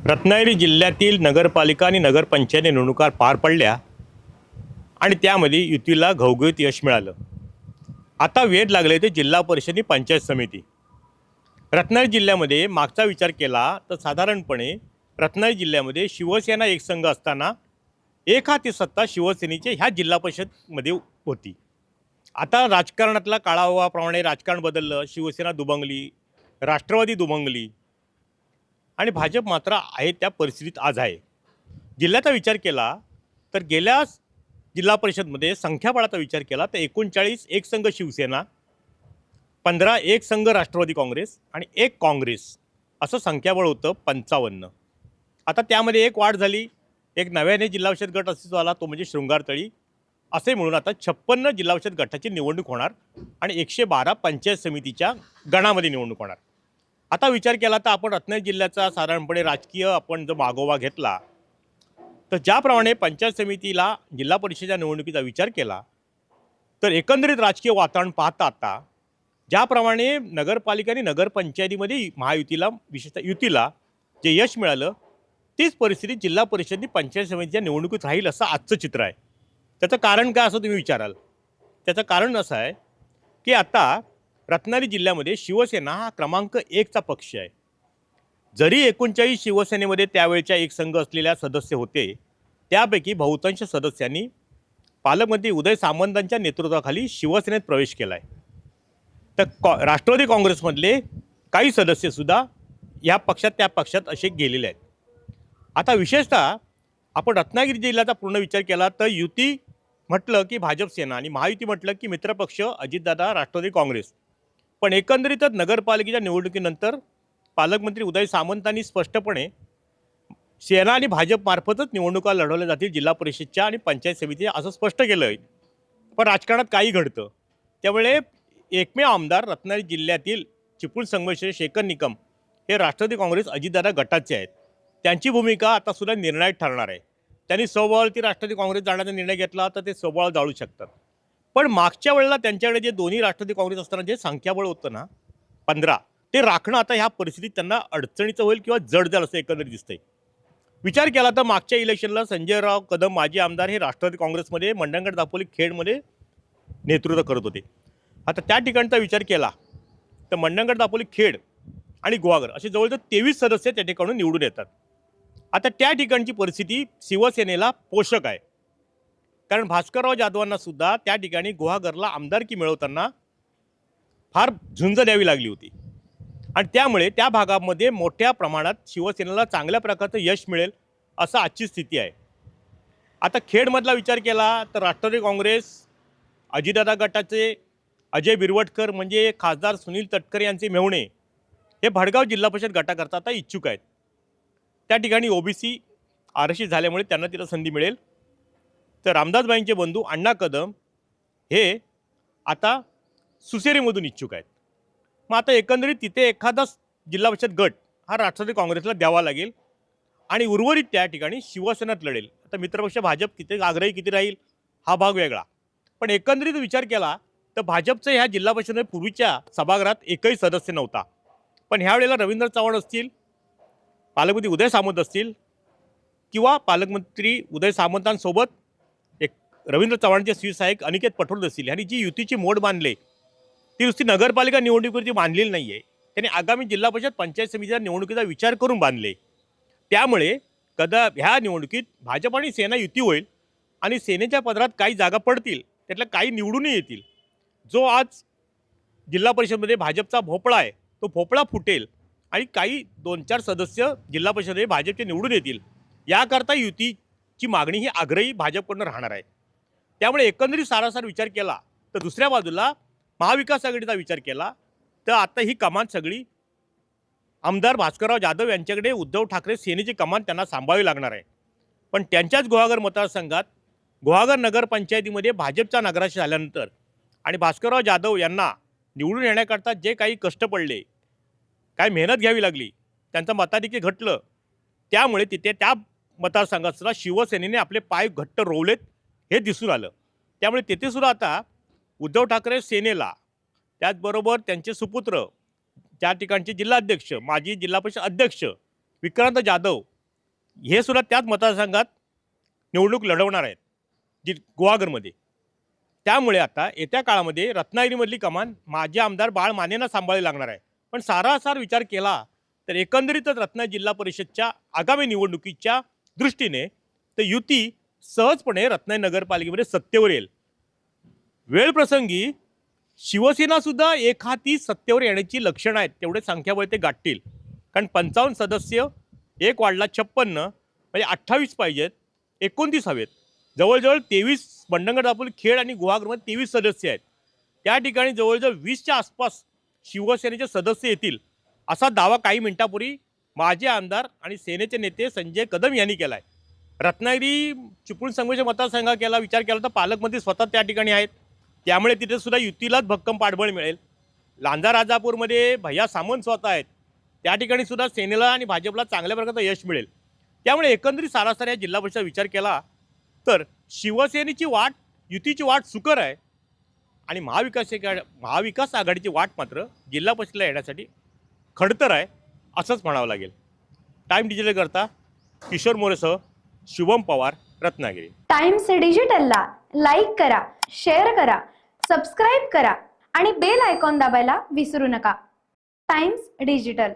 रत्नागिरी जिल्ह्यातील नगरपालिका आणि नगरपंचायत निवडणुका पार पडल्या आणि त्यामध्ये युतीला घवघवीत यश मिळालं. आता वेध लागले ते जिल्हा परिषद पंचायत समिती. रत्नागिरी जिल्ह्यामध्ये मागचा विचार केला तर साधारणपणे रत्नागिरी जिल्ह्यामध्ये शिवसेना एक संघ असताना एक हाती सत्ता शिवसेनेचे ह्या जिल्हा परिषदमध्ये होती. आता राजकारणातला काळाप्रमाणे राजकारण बदललं. शिवसेना दुभंगली, राष्ट्रवादी दुभंगली आणि भाजप मात्र आहे त्या परिस्थितीत आज आहे. जिल्ह्याचा विचार केला तर गेल्या जिल्हा परिषदमध्ये संख्याबळाचा विचार केला तर 39 एक संघ शिवसेना, 15 एक संघ राष्ट्रवादी काँग्रेस आणि एक काँग्रेस असं संख्याबळ होतं 55. आता त्यामध्ये एक वाढ झाली. एक नव्याने जिल्हा परिषद गट अस्तित्वात आला, तो म्हणजे शृंगारतळी. असे म्हणून आता 56 जिल्हा परिषद गटाची निवडणूक होणार आणि 112 पंचायत समितीच्या गणामध्ये निवडणूक होणार. आता विचार केला तर आपण रत्नागिरी जिल्ह्याचा साधारणपणे राजकीय आपण जर मागोवा घेतला तर ज्याप्रमाणे पंचायत समितीला जिल्हा परिषदेच्या निवडणुकीचा विचार केला तर एकंदरीत राजकीय वातावरण पाहता आता ज्याप्रमाणे नगरपालिका आणि नगरपंचायतीमध्ये महायुतीला विशेषतः युतीला जे यश मिळालं तीच परिस्थिती जिल्हा परिषद पंचायत समितीच्या निवडणुकीत राहील असं आजचं चित्र आहे. त्याचं कारण काय असं तुम्ही विचाराल. त्याचं कारण असं आहे की आता रत्नागिरी जिल्ह्यामध्ये शिवसेना हा क्रमांक 1चा पक्ष आहे. जरी 39 शिवसेनेमध्ये त्यावेळच्या एक संघ असलेल्या सदस्य होते, त्यापैकी बहुतांश सदस्यांनी पालकमंत्री उदय सामंतांच्या नेतृत्वाखाली शिवसेनेत प्रवेश केला आहे. तर राष्ट्रवादी काँग्रेसमधले काही सदस्यसुद्धा या पक्षात त्या पक्षात असे गेलेले आहेत. आता विशेषतः आपण रत्नागिरी जिल्ह्याचा पूर्ण विचार केला तर युती म्हटलं की भाजप सेना आणि महायुती म्हटलं की मित्रपक्ष अजितदादा राष्ट्रवादी काँग्रेस. पण एकंदरीतच नगरपालिकेच्या निवडणुकीनंतर पालकमंत्री उदय सामंतांनी स्पष्टपणे सेना आणि भाजपमार्फतच निवडणुका लढवल्या जातील जिल्हा परिषदच्या आणि पंचायत समितीच्या असं स्पष्ट केलं आहे. पण राजकारणात काही घडतं. त्यामुळे एकमेव आमदार रत्नागिरी जिल्ह्यातील चिपळूण संगमेश्वर शेखर निकम हे राष्ट्रवादी काँग्रेस अजितदादा गटाचे आहेत. त्यांची भूमिका आता सुद्धा निर्णायक ठरणार आहे. त्यांनी स्वबळावरती राष्ट्रवादी काँग्रेस जाण्याचा निर्णय घेतला तर ते स्वबळ जाळू शकतात. पण मागच्या वेळेला त्यांच्याकडे जे दोन्ही राष्ट्रवादी काँग्रेस असताना जे संख्याबळ होतं ना 15, ते राखणं आता ह्या परिस्थितीत त्यांना अडचणीचं होईल किंवा जड जाईल असं एकंदरीत दिसतंय. विचार केला तर मागच्या इलेक्शनला संजयराव कदम माजी आमदार हे राष्ट्रवादी काँग्रेसमध्ये मंडणगड दापोली खेडमध्ये नेतृत्व करत होते. आता त्या ठिकाणचा विचार केला तर मंडणगड दापोली खेड आणि गुहागर असे जवळजवळ 23 सदस्य त्या ठिकाणून निवडून येतात. आता त्या ठिकाणची परिस्थिती शिवसेनेला पोषक आहे. कारण भास्करराव जाधवांना सुद्धा त्या ठिकाणी गुहागरला आमदारकी मिळवताना फार झुंज द्यावी लागली होती आणि त्यामुळे त्या भागामध्ये मोठ्या प्रमाणात शिवसेनेला चांगल्या प्रकारचं यश मिळेल असं आजची स्थिती आहे. आता खेडमधला विचार केला तर राष्ट्रवादी काँग्रेस अजितदादा गटाचे अजय बिरवटकर म्हणजे खासदार सुनील तटकरे यांचे मेहुणे हे भडगाव जिल्हा परिषद गटाकरता आता इच्छुक आहेत. त्या ठिकाणी ओबीसी आरक्षित झाल्यामुळे त्यांना तिथं संधी मिळेल. तर रामदासबाईंचे बंधू अण्णा कदम हे आता सुसेरीमधून इच्छुक आहेत. मग आता एकंदरीत तिथे एखादा जिल्हा परिषद गट हा राष्ट्रवादी काँग्रेसला द्यावा लागेल आणि उर्वरित त्या ठिकाणी शिवसेनेत लढेल. आता मित्रपक्ष भाजप तिथे आग्रही किती राहील हा भाग वेगळा. पण एकंदरीत विचार केला तर भाजपचं ह्या जिल्हा परिषदेमध्ये पूर्वीच्या सभागृहात एकही सदस्य नव्हता. पण ह्यावेळेला रवींद्र चव्हाण असतील, पालकमंत्री उदय सामंत असतील किंवा पालकमंत्री उदय सामंतांसोबत एक रवींद्र चव्हाणचे शिवसहाय्यक अनिकेत पटोले असतील यांनी जी युतीची मोड बांधली ती नुसती नगरपालिका निवडणुकीवरती बांधलेली नाही आहे. त्यांनी आगामी जिल्हा परिषद पंचायत समितीच्या निवडणुकीचा विचार करून बांधले. त्यामुळे ह्या निवडणुकीत भाजप आणि सेना युती होईल आणि सेनेच्या पदरात काही जागा पडतील, त्यातल्या काही निवडूनही येतील. जो आज जिल्हा परिषदमध्ये भाजपचा भोपळा आहे तो भोपळा फुटेल आणि काही 2-4 सदस्य जिल्हा परिषदेमध्ये भाजपचे निवडून येतील. याकरता युतीची मागणी ही आग्रही भाजपकडून राहणार आहे. त्यामुळे एकंदरीत सारासार विचार केला तर दुसऱ्या बाजूला महाविकास आघाडीचा विचार केला तर आता ही कमान सगळी आमदार भास्करराव जाधव यांच्याकडे उद्धव ठाकरे सेनेची कमान त्यांना सांभाळावी लागणार आहे. पण त्यांच्याच गुहागर मतदारसंघात गुहागर नगरपंचायतीमध्ये भाजपचा नगराध्यक्ष झाल्यानंतर आणि भास्करराव जाधव यांना निवडून येण्याकरता जे काही कष्ट पडले, काय मेहनत घ्यावी लागली, त्यांचं मताधिक्य घटलं, त्यामुळे तिथे त्या मतदारसंघात सुद्धा शिवसेनेने आपले पाय घट्ट रोवलेत हे दिसून आलं. त्यामुळे तिथे सुद्धा आता उद्धव ठाकरे सेनेला त्याचबरोबर त्यांचे सुपुत्र त्या ठिकाणचे जिल्हाध्यक्ष माजी जिल्हा परिषद अध्यक्ष विक्रांत जाधव हे सुद्धा त्याच मतदारसंघात निवडणूक लढवणार आहेत, जी गुहागरमध्ये. त्यामुळे आता येत्या काळामध्ये रत्नागिरीमधली कमान माजी आमदार बाळ मानेंना सांभाळावी लागणार आहे. पण सारासार विचार केला तर एकंदरीतच रत्नागिरी जिल्हा परिषदच्या आगामी निवडणुकीच्या दृष्टीने तर युती सहजपणे रत्नागिरी नगरपालिकेमध्ये सत्तेवर येईल. वेळप्रसंगी शिवसेनासुद्धा एखादी सत्तेवर येण्याची लक्षणं आहेत, तेवढे संख्याबळ ते गाठतील. कारण 55 सदस्य, एक वाढला 56, म्हणजे 28 पाहिजेत, 29 हवेत. जवळजवळ 23 मंडणगड, दापोली, खेड आणि गुहागरमध्ये 23 सदस्य आहेत. त्या ठिकाणी जवळजवळ 20च्या आसपास शिवसेनेचे सदस्य येतील असा दावा काही मिनिटापूर्वी माजी आमदार आणि सेनेचे नेते संजय कदम यांनी केला आहे. रत्नागिरी चिपळूण संघर्ष मतदारसंघा केला विचार केला तर पालकमंत्री स्वतः त्या ठिकाणी आहेत, त्यामुळे तिथे सुद्धा युतीलाच भक्कम पाठबळ मिळेल. लांजा राजापूरमध्ये भैया सामंत स्वतः आहेत, त्या ठिकाणी सुद्धा सेनेला आणि भाजपला चांगल्या प्रकारचं यश मिळेल. त्यामुळे एकंदरीत सारासार या जिल्हा परिषद विचार केला तर शिवसेनेची वाट, युतीची वाट सुकर आहे आणि महाविकास आघाडीची वाट मात्र जिल्हा परिषदेला येण्यासाठी खडतर आहे असंच म्हणावं लागेल. टाइम डिजिटल करता किशोर मोरेसह शुभम पवार, रत्नागिरी. टाइम्स डिजिटलला लाईक करा, शेअर करा, सबस्क्राईब करा आणि बेल आयकॉन दाबायला विसरू नका. Times digital.